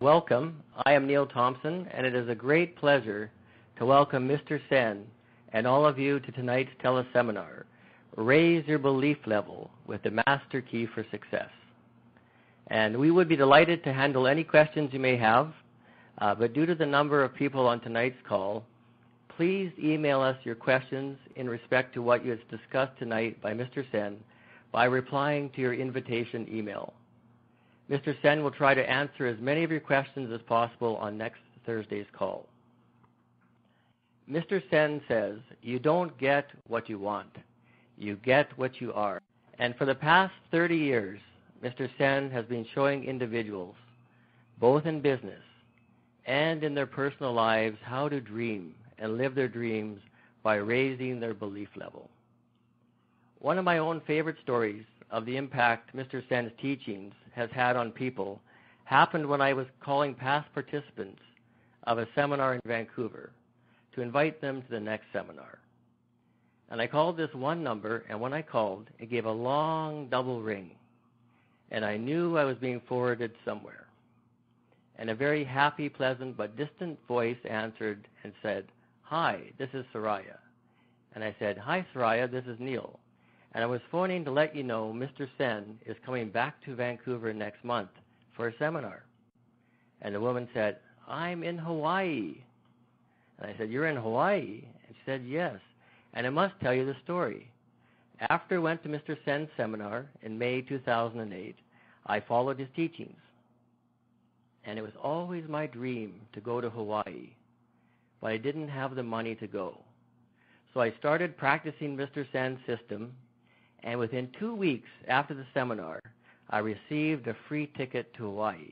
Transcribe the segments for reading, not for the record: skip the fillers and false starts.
Welcome. I am Neil Thompson, and it is a great pleasure to welcome Mr. Sen and all of you to tonight's teleseminar, Raise Your Belief Level with the Master Key for Success. And we would be delighted to handle any questions you may have, but due to the number of people on tonight's call, please email us your questions in respect to what you have discussed tonight by Mr. Sen by replying to your invitation email. Mr. Sen will try to answer as many of your questions as possible on next Thursday's call. Mr. Sen says, you don't get what you want. You get what you are. And for the past 30 years, Mr. Sen has been showing individuals, both in business and in their personal lives, how to dream and live their dreams by raising their belief level. One of my own favorite stories of the impact Mr. Sen's teachings has had on people happened when I was calling past participants of a seminar in Vancouver to invite them to the next seminar. And I called this one number, and when I called, it gave a long double ring, and I knew I was being forwarded somewhere. And a very happy, pleasant, but distant voice answered and said, "Hi, this is Soraya." And I said, "Hi, Soraya, this is Neil. And I was phoning to let you know Mr. Sen is coming back to Vancouver next month for a seminar." And the woman said, "I'm in Hawaii." And I said, "You're in Hawaii?" And she said, "Yes. And I must tell you the story. After I went to Mr. Sen's seminar in May 2008, I followed his teachings. And it was always my dream to go to Hawaii, but I didn't have the money to go. So I started practicing Mr. Sen's system, and within 2 weeks after the seminar, I received a free ticket to Hawaii.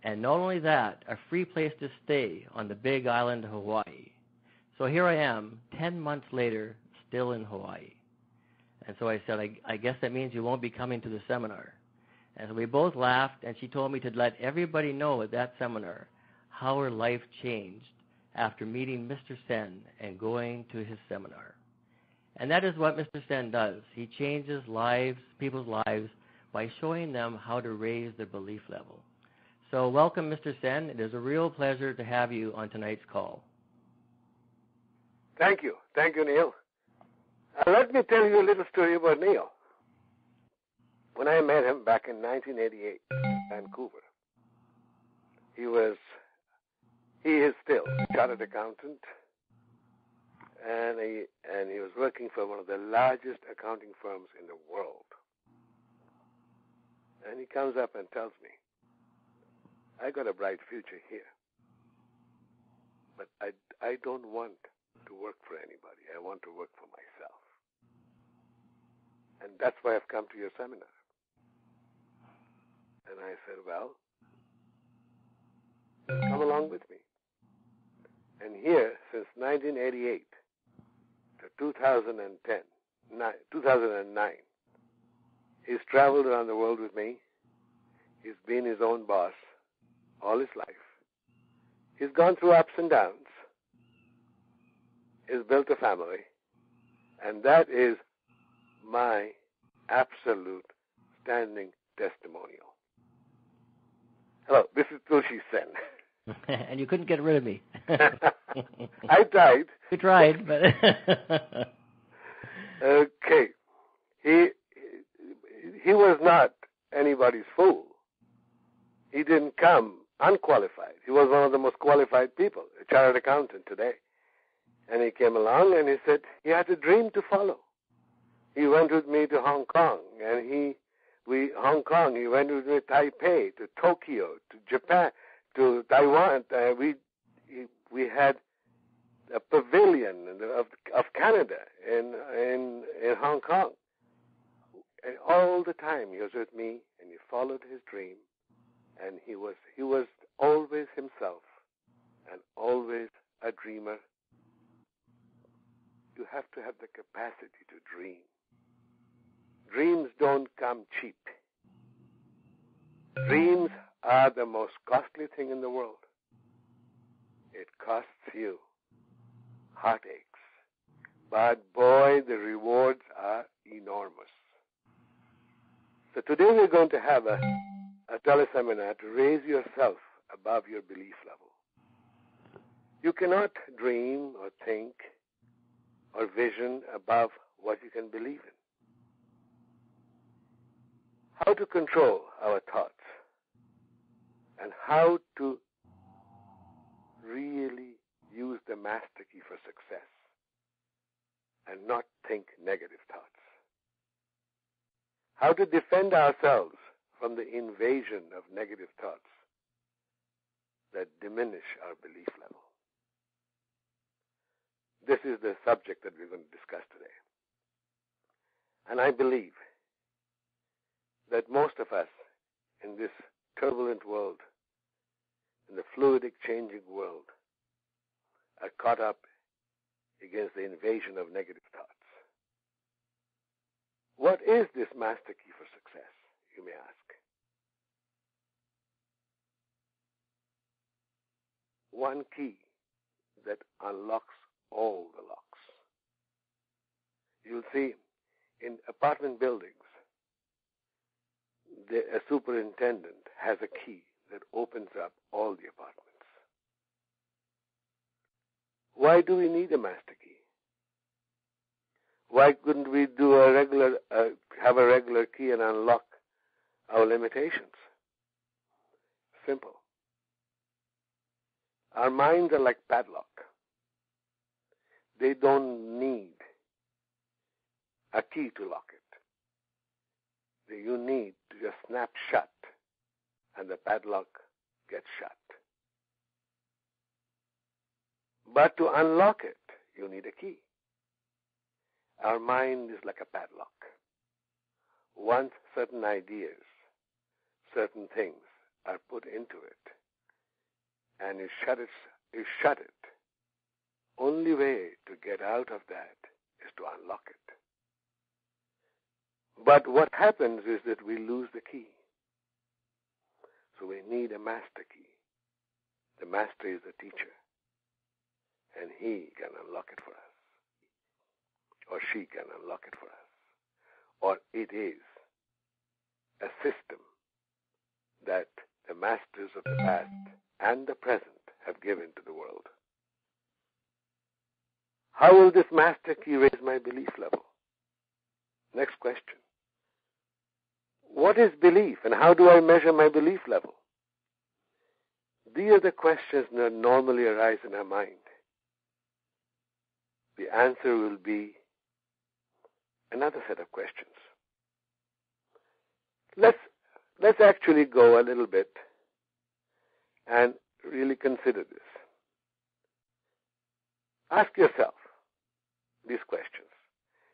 And not only that, a free place to stay on the big island of Hawaii. So here I am, 10 months later, still in Hawaii. And so I said, I guess that means you won't be coming to the seminar. And so we both laughed, and she told me to let everybody know at that seminar how her life changed after meeting Mr. Sen and going to his seminar. And that is what Mr. Sen does. He changes lives, people's lives, by showing them how to raise their belief level. So welcome, Mr. Sen. It is a real pleasure to have you on tonight's call. Thank you. Thank you, Neil. Let me tell you a little story about Neil. When I met him back in 1988 in Vancouver, he is still a chartered accountant, and he was working for one of the largest accounting firms in the world. And he comes up and tells me, "I got a bright future here, but I don't want to work for anybody. I want to work for myself. And that's why I've come to your seminar." And I said, "Well, come along with me." And here, since 1988 to 2009, he's traveled around the world with me. He's been his own boss all his life. He's gone through ups and downs. He's built a family. And that is my absolute standing testimonial. Hello, this is Tulsi Sen. And you couldn't get rid of me. I tried. You tried, but... Okay. He was not anybody's fool. He didn't come unqualified. He was one of the most qualified people, a chartered accountant today. And he came along and he said he had a dream to follow. He went with me to Hong Kong, and he went with me to Taipei, to Tokyo, to Japan, to Taiwan. We had a pavilion of Canada in Hong Kong. And all the time he was with me, and he followed his dream, and he was always himself and always a dreamer. You have to have the capacity to dream. Dreams don't come cheap. Dreams are the most costly thing in the world. It costs you heartaches. But boy, the rewards are enormous. So today we're going to have a teleseminar to raise your above your belief level. You cannot dream or think or vision above what you can believe in. How to control our thoughts and how to really use the master key for success and not think negative thoughts. How to defend ourselves from the invasion of negative thoughts that diminish our belief level. This is the subject that we're going to discuss today. And I believe that most of us in this turbulent world, in the fluidic, changing world, are caught up against the invasion of negative thoughts. What is this master key for success, you may ask? One key that unlocks all the locks. You'll see in apartment buildings, a superintendent has a key that opens up all the apartments. Why do we need a master key? Why couldn't we do have a regular key and unlock our limitations? Simple. Our minds are like padlock. They don't need a key to lock it. You need to just snap shut and the padlock gets shut. But to unlock it, you need a key. Our mind is like a padlock. Once certain ideas, certain things are put into it, and you shut it. Only way to get out of that is to unlock it. But what happens is that we lose the key. So we need a master key. The master is the teacher, and he can unlock it for us. Or she can unlock it for us. Or it is a system that the masters of the past and the present have given to the world. How will this master key raise my belief level? Next question. What is belief and how do I measure my belief level? These are the questions that normally arise in our mind. The answer will be another set of questions. Let's actually go a little bit and really consider this. Ask yourself these questions.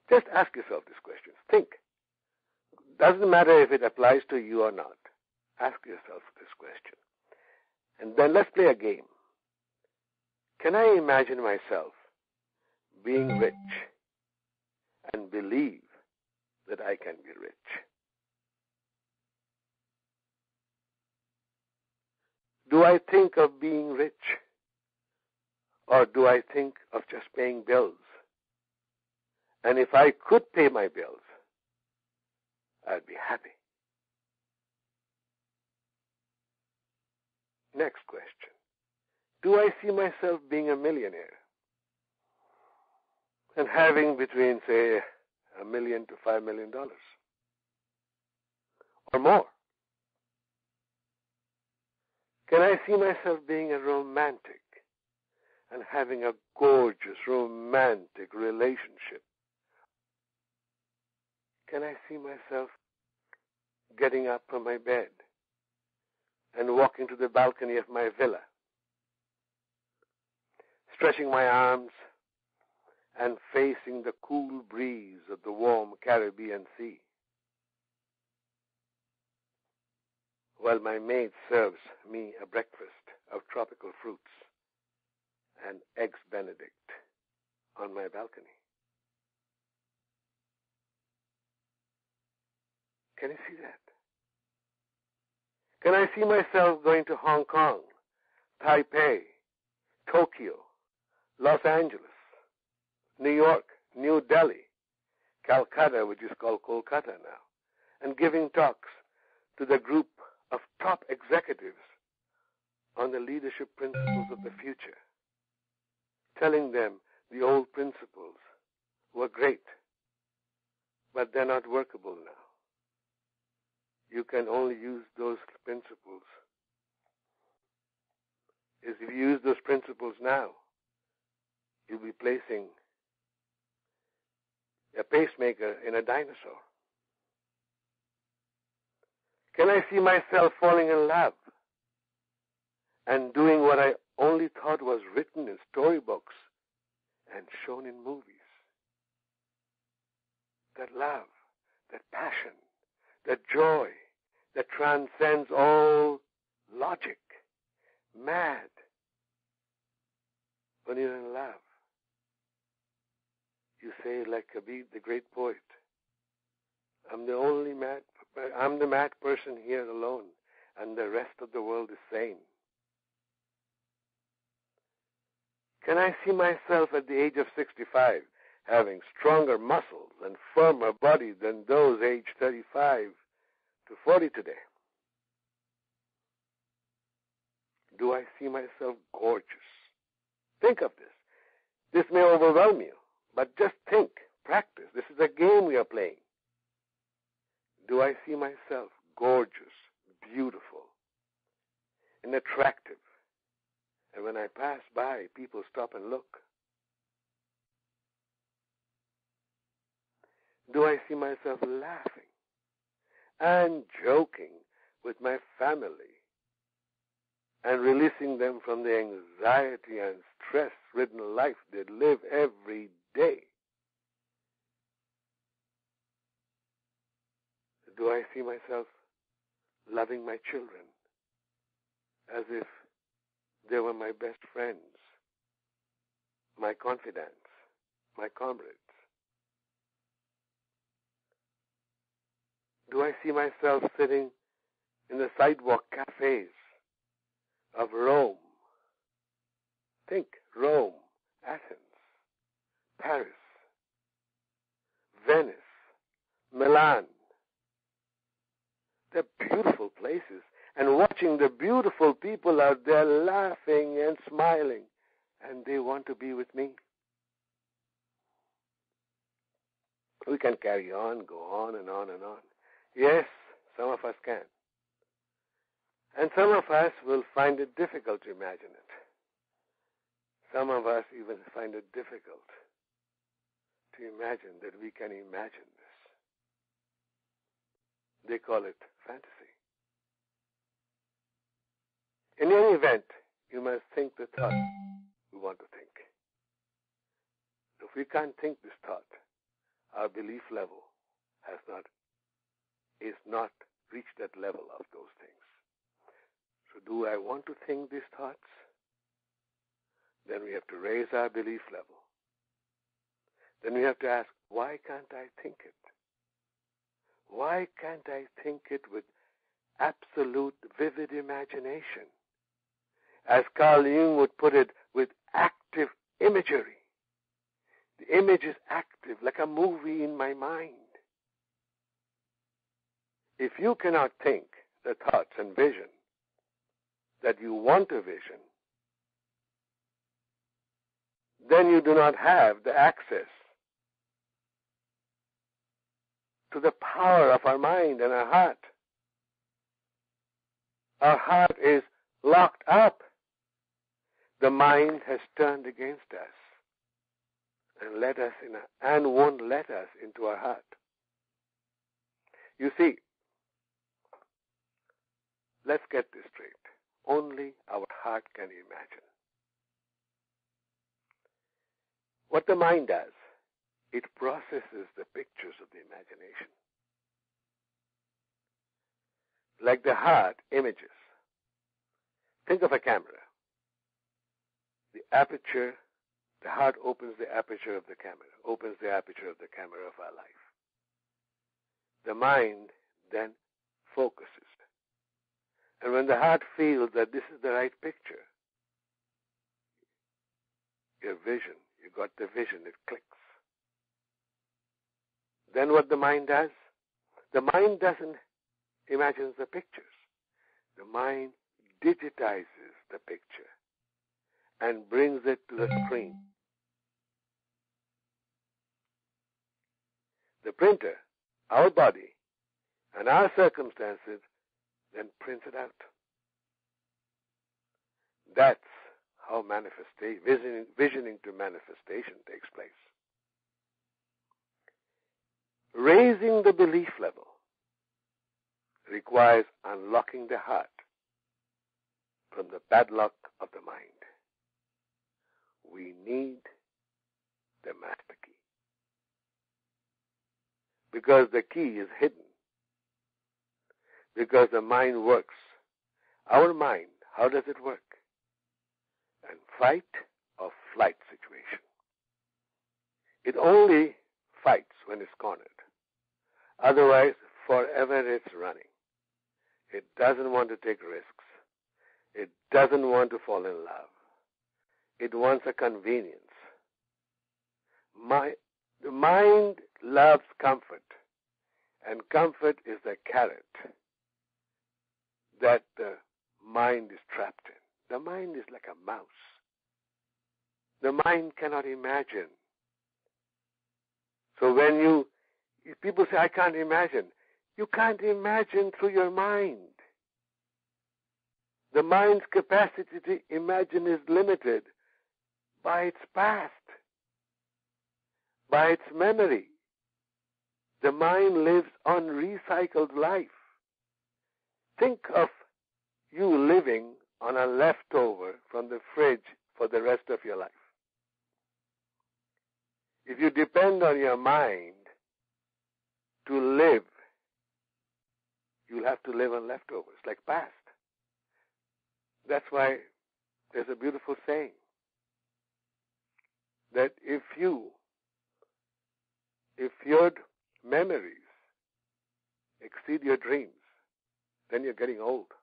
Just ask yourself these questions. Think. Doesn't matter if it applies to you or not. Ask yourself this question. And then let's play a game. Can I imagine myself being rich and believe that I can be rich? Do I think of being rich? Or do I think of just paying bills? And if I could pay my bills, I'd be happy. Next question. Do I see myself being a millionaire and having between, say, $1 million to $5 million or more? Can I see myself being a romantic and having a gorgeous, romantic relationship? Can I see myself getting up from my bed and walking to the balcony of my villa, stretching my arms and facing the cool breeze of the warm Caribbean Sea, while my maid serves me a breakfast of tropical fruits and eggs Benedict on my balcony? Can you see that? Can I see myself going to Hong Kong, Taipei, Tokyo, Los Angeles, New York, New Delhi, Calcutta, which is called Kolkata now, and giving talks to the group of top executives on the leadership principles of the future, telling them the old principles were great, but they're not workable now. You can only use those principles. If you use those principles now, you'll be placing a pacemaker in a dinosaur. Can I see myself falling in love and doing what I only thought was written in storybooks and shown in movies? That love, that passion, that joy that transcends all logic, mad when you're in love. You say, like Kabir, the great poet, I'm the mad person here alone, and the rest of the world is sane. Can I see myself at the age of 65 having stronger muscles and firmer body than those aged 35 to 40 today? Do I see myself gorgeous? Think of this. This may overwhelm you, but just think, practice. This is a game we are playing. Do I see myself gorgeous, beautiful, and attractive? And when I pass by, people stop and look. Do I see myself laughing and joking with my family and releasing them from the anxiety and stress-ridden life they live every day? Do I see myself loving my children as if they were my best friends, my confidants, my comrades? Do I see myself sitting in the sidewalk cafes of Rome? Think, Rome, Athens, Paris, Venice, Milan. They're beautiful places, and watching the beautiful people out there laughing and smiling, and they want to be with me. We can carry on, go on and on and on. Yes, some of us can. And some of us will find it difficult to imagine it. Some of us even find it difficult to imagine that we can imagine this. They call it fantasy. In any event, you must think the thought we want to think. If we can't think this thought, our belief level is not reached that level of those things. So do I want to think these thoughts? Then we have to raise our belief level. Then we have to ask, why can't I think it? Why can't I think it with absolute vivid imagination? As Carl Jung would put it, with active imagery. The image is active, like a movie in my mind. If you cannot think the thoughts and vision that you want to vision, then you do not have the access to the power of our mind and our heart. Our heart is locked up. The mind has turned against us and won't let us into our heart. You see, let's get this straight. Only our heart can imagine. What the mind does, it processes the pictures of the imagination. Like the heart, images. Think of a camera. The heart opens the aperture of the camera, opens the aperture of the camera of our life. The mind then focuses. And when the heart feels that this is the right picture, your vision, you got the vision, it clicks. Then what the mind does? The mind doesn't imagine the pictures. The mind digitizes the picture and brings it to the screen. The printer, our body, and our circumstances then prints it out. That's how visioning to manifestation takes place. Raising the belief level requires unlocking the heart from the padlock of the mind. We need the master key, because the key is hidden, because the mind works. Our mind, how does it work? An fight or flight situation. It only fights when it's cornered. Otherwise, forever it's running. It doesn't want to take risks. It doesn't want to fall in love. It wants a convenience. The mind loves comfort, and comfort is the carrot that the mind is trapped in. The mind is like a mouse. The mind cannot imagine. So when people say, I can't imagine, you can't imagine through your mind. The mind's capacity to imagine is limited by its past, by its memory. The mind lives on recycled life. Think of you living on a leftover from the fridge for the rest of your life. If you depend on your mind to live, you'll have to live on leftovers, like past. That's why there's a beautiful saying that if your memories exceed your dreams, then you're getting old.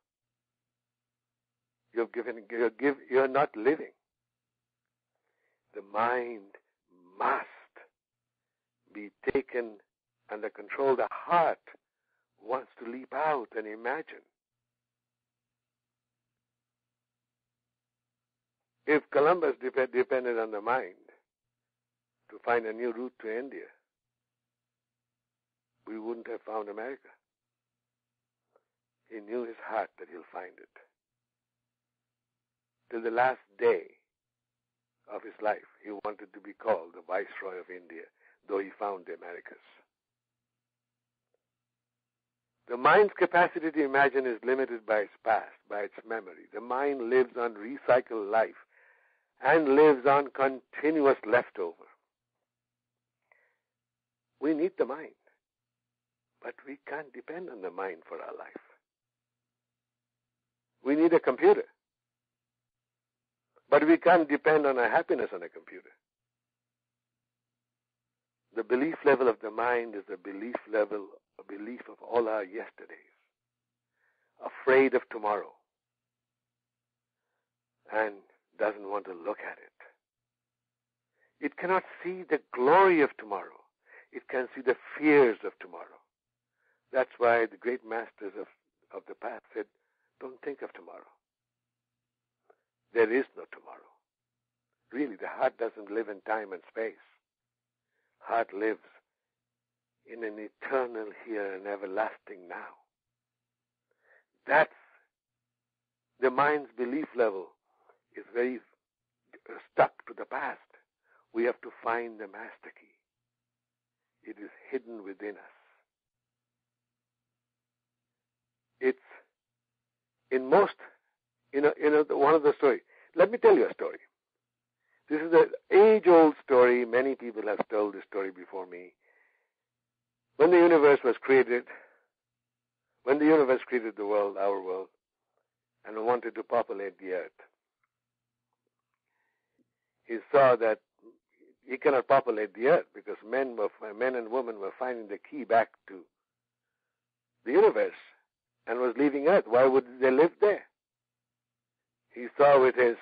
You're not living. The mind must be taken under control. The heart wants to leap out and imagine. If Columbus depended on the mind to find a new route to India, we wouldn't have found America. He knew his heart that he'll find it. Till the last day of his life, he wanted to be called the Viceroy of India, though he found the Americas. The mind's capacity to imagine is limited by its past, by its memory. The mind lives on recycled life and lives on continuous leftover. We need the mind, but we can't depend on the mind for our life. We need a computer, but we can't depend on our happiness on a computer. The belief level of the mind is the belief of all our yesterdays, afraid of tomorrow, and doesn't want to look at it. It cannot see the glory of tomorrow. It can see the fears of tomorrow. That's why the great masters of the path said, don't think of tomorrow. There is no tomorrow. Really, the heart doesn't live in time and space. Heart lives in an eternal here and everlasting now. That's the mind's belief level is very stuck to the past. We have to find the master key. It is hidden within us. It's in most, one of the stories. Let me tell you a story. This is an age-old story. Many people have told this story before me. When the universe was created, the world, our world, and wanted to populate the earth, he saw that he cannot populate the earth because men and women were finding the key back to the universe and was leaving earth. Why would they live there? He saw with his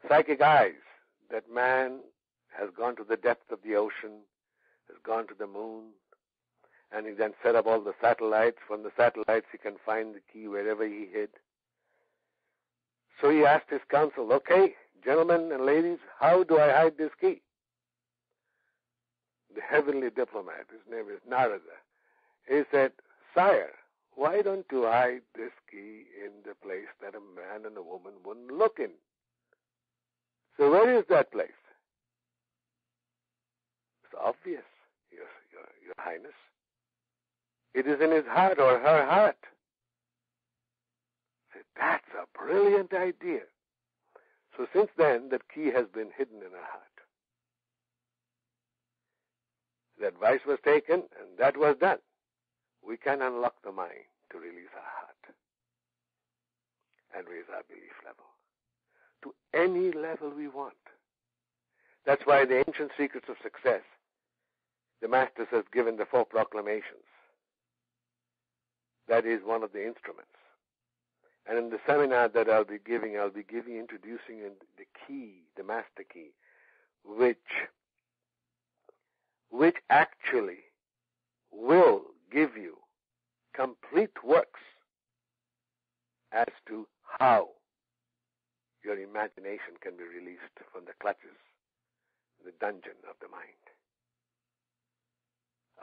psychic eyes that man has gone to the depth of the ocean, has gone to the moon, and he then set up all the satellites. From the satellites he can find the key wherever he hid. So he asked his council, okay, gentlemen and ladies, how do I hide this key? The heavenly diplomat, his name is Narada, he said, Sire, why don't you hide this key in the place that a man and a woman wouldn't look in? So where is that place? It's obvious, Your Highness. It is in his heart or her heart. I said, that's a brilliant idea. So since then, that key has been hidden in her heart. The advice was taken, and that was done. We can unlock the mind to release our heart and raise our belief level to any level we want. That's why the ancient secrets of success, the Masters has given the 4 proclamations. That is one of the instruments. And in the seminar that I'll be giving, introducing the key, the master key, which actually will give you complete works as to how your imagination can be released from the clutches, the dungeon of the mind.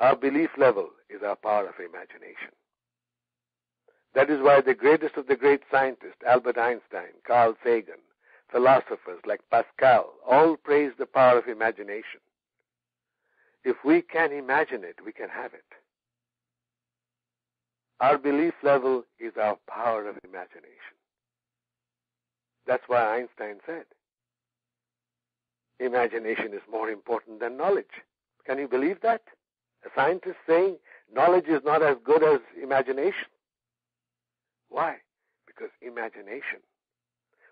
Our belief level is our power of imagination. That is why the greatest of the great scientists, Albert Einstein, Carl Sagan, philosophers like Pascal, all praise the power of imagination. If we can imagine it, we can have it. Our belief level is our power of imagination. That's why Einstein said, imagination is more important than knowledge. Can you believe that? A scientist saying knowledge is not as good as imagination. Why? Because imagination.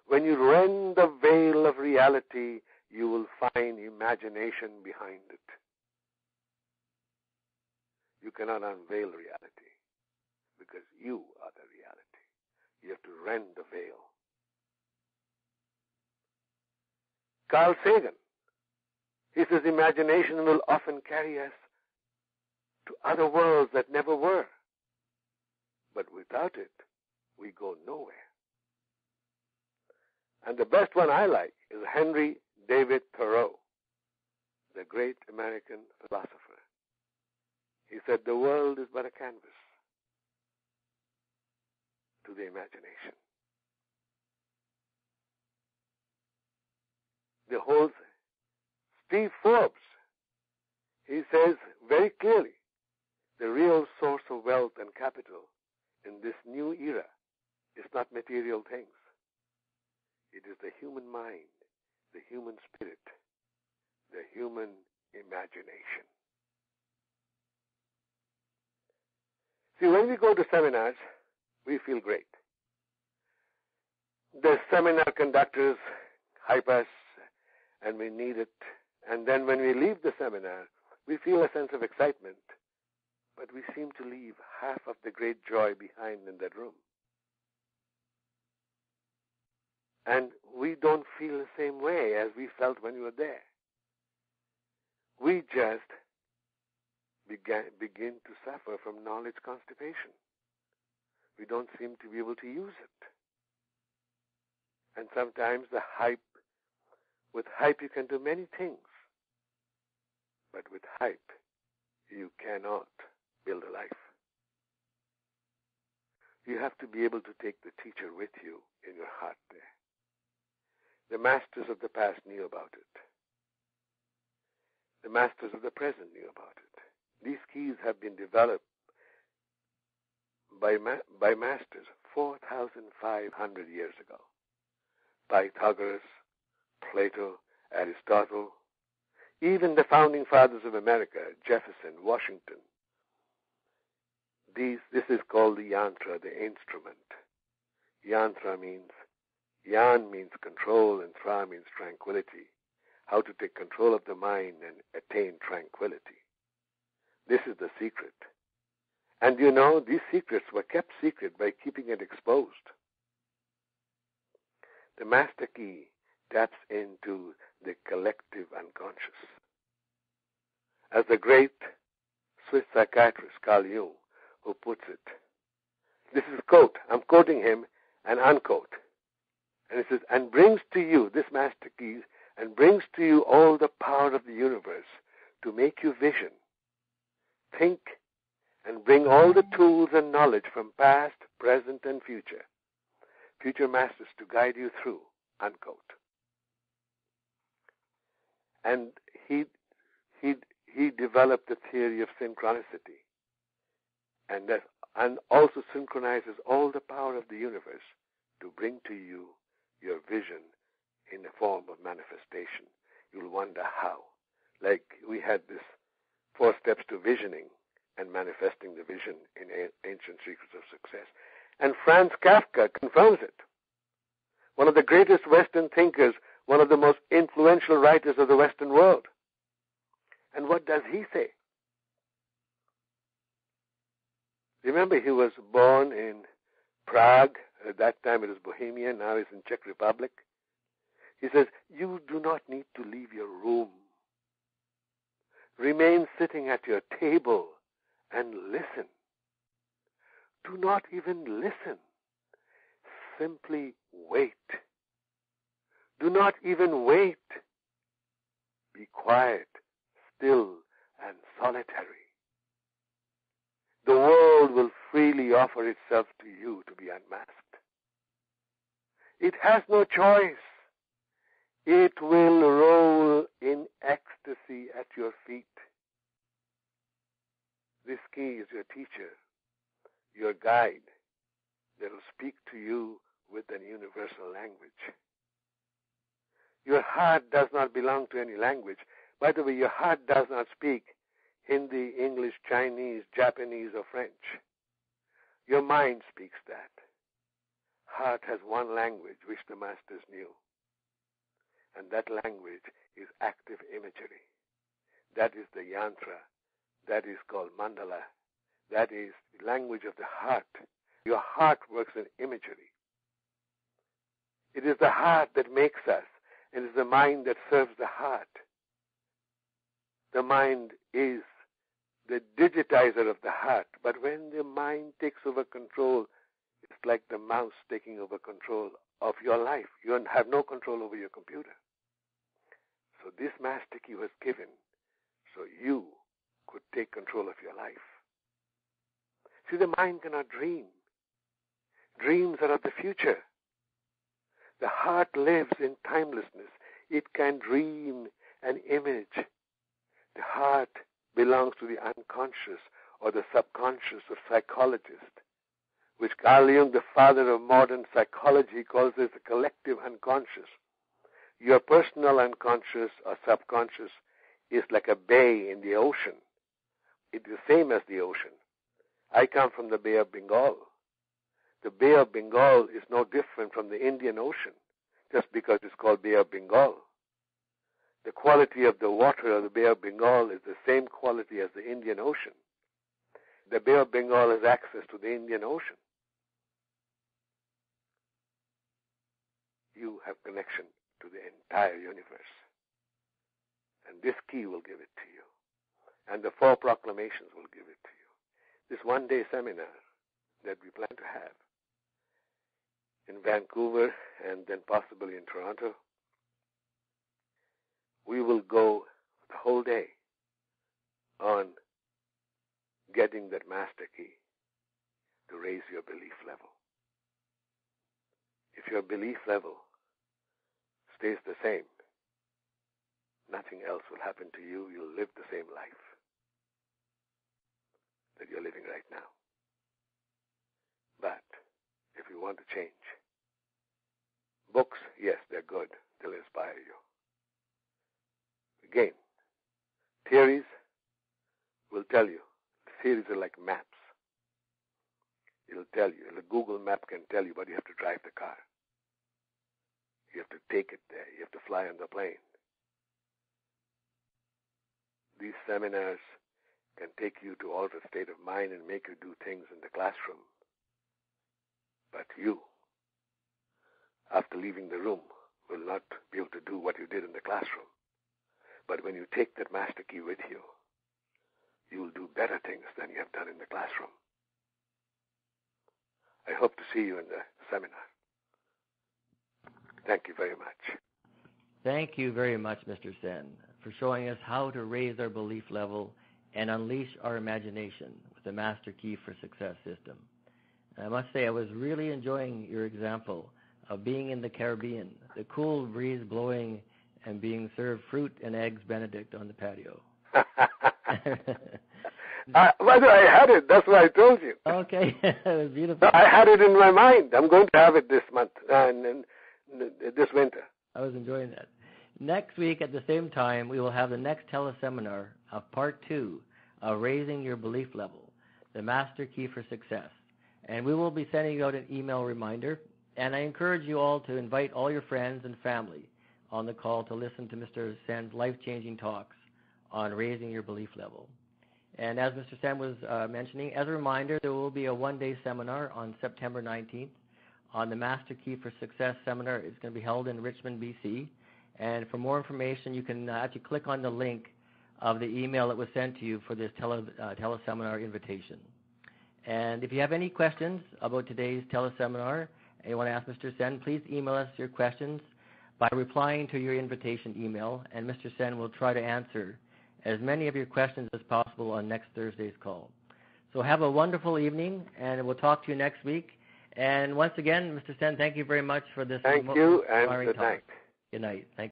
When you rend the veil of reality, you will find imagination behind it. You cannot unveil reality because you are the reality. You have to rend the veil. Carl Sagan, he says imagination will often carry us to other worlds that never were. But without it, we go nowhere. And the best one I like is Henry David Thoreau, the great American philosopher. He said, the world is but a canvas to the imagination. The whole Steve Forbes, he says very clearly, the real source of wealth and capital in this new era is not material things. It is the human mind, the human spirit, the human imagination. See, when we go to seminars, we feel great. The seminar conductors hype us, and we need it. And then when we leave the seminar, we feel a sense of excitement, but we seem to leave half of the great joy behind in that room. And we don't feel the same way as we felt when we were there. We just begin to suffer from knowledge constipation. We don't seem to be able to use it. And sometimes with hype you can do many things. But with hype, you cannot build a life. You have to be able to take the teacher with you in your heart there. The masters of the past knew about it. The masters of the present knew about it. These keys have been developed by masters 4,500 years ago. Pythagoras, Plato, Aristotle, even the founding fathers of America, Jefferson, Washington. This is called the yantra, the instrument. Yantra means, yan means control and tra means tranquility. How to take control of the mind and attain tranquility. This is the secret. And you know, these secrets were kept secret by keeping it exposed. The master key taps into the collective unconscious. As the great Swiss psychiatrist Carl Jung, who puts it, this is a quote, I'm quoting him, and unquote. And he says, and brings to you, this master key, and brings to you all the power of the universe to make you vision, think, and bring all the tools and knowledge from past, present, and future masters to guide you through, unquote. And he developed the theory of synchronicity, and also synchronizes all the power of the universe to bring to you your vision in the form of manifestation. You'll wonder how. Like we had this 4 steps to visioning and manifesting the vision in Ancient Secrets of Success. And Franz Kafka confirms it. One of the greatest Western thinkers, one of the most influential writers of the Western world. And what does he say? Remember, he was born in Prague. At that time it was Bohemia. Now he's in Czech Republic. He says, you do not need to leave your room. Remain sitting at your table and listen. Do not even listen. Simply wait. Do not even wait. Be quiet, still, and solitary. The world will freely offer itself to you to be unmasked. It has no choice. It will roll in ecstasy at your feet. This key is your teacher, your guide, that will speak to you with an universal language. Your heart does not belong to any language. By the way, your heart does not speak Hindi, English, Chinese, Japanese, or French. Your mind speaks that. Heart has one language which the masters knew. And that language is active imagery. That is the yantra. That is called mandala. That is the language of the heart. Your heart works in imagery. It is the heart that makes us, and it is the mind that serves the heart. The mind is the digitizer of the heart, but when the mind takes over control, it's like the mouse taking over control of your life. You have no control over your computer. So this master key was given so you could take control of your life. See, the mind cannot dream. Dreams are of the future. The heart lives in timelessness. It can dream an image. The heart belongs to the unconscious or the subconscious of psychologists, which Carl Jung, the father of modern psychology, calls as the collective unconscious. Your personal unconscious or subconscious is like a bay in the ocean. It is the same as the ocean. I come from the Bay of Bengal. The Bay of Bengal is no different from the Indian Ocean, just because it's called Bay of Bengal. The quality of the water of the Bay of Bengal is the same quality as the Indian Ocean. The Bay of Bengal has access to the Indian Ocean. You have connection to the entire universe. And this key will give it to you. And the 4 proclamations will give it to you. This one-day seminar that we plan to have in Vancouver and then possibly in Toronto, we will go the whole day on getting that master key to raise your belief level. If your belief level stays the same, nothing else will happen to you. You'll live the same life that you're living right now. But if you want to change, books, yes, they're good. They'll inspire you. Again, theories will tell you. Theories are like maps. It'll tell you. A Google map can tell you, but you have to drive the car. You have to take it there. You have to fly on the plane. These seminars can take you to altered state of mind and make you do things in the classroom. But you, after leaving the room, will not be able to do what you did in the classroom. But when you take that master key with you, you will do better things than you have done in the classroom. I hope to see you in the seminar. Thank you very much. Thank you very much, Mr. Sen, for showing us how to raise our belief level and unleash our imagination with the Master Key for Success system. And I must say, I was really enjoying your example of being in the Caribbean, the cool breeze blowing and being served fruit and eggs Benedict on the patio. Well, I had it. That's what I told you. Okay. It was beautiful. I had it in my mind. I'm going to have it this month and this winter. I was enjoying that. Next week at the same time, we will have the next teleseminar of Part 2 of Raising Your Belief Level, the Master Key for Success. And we will be sending out an email reminder. And I encourage you all to invite all your friends and family on the call to listen to Mr. Sen's life-changing talks on raising your belief level. And as Mr. Sen was mentioning, as a reminder, there will be a one-day seminar on September 19th on the Master Key for Success seminar. It's going to be held in Richmond, BC. And for more information, you can actually click on the link of the email that was sent to you for this teleseminar invitation. And if you have any questions about today's teleseminar and you want to ask Mr. Sen, please email us your questions by replying to your invitation email, and Mr. Sen will try to answer as many of your questions as possible on next Thursday's call. So have a wonderful evening, and we'll talk to you next week. And once again, Mr. Sen, thank you very much for this. Thank you, and good night. Good night. Thank you.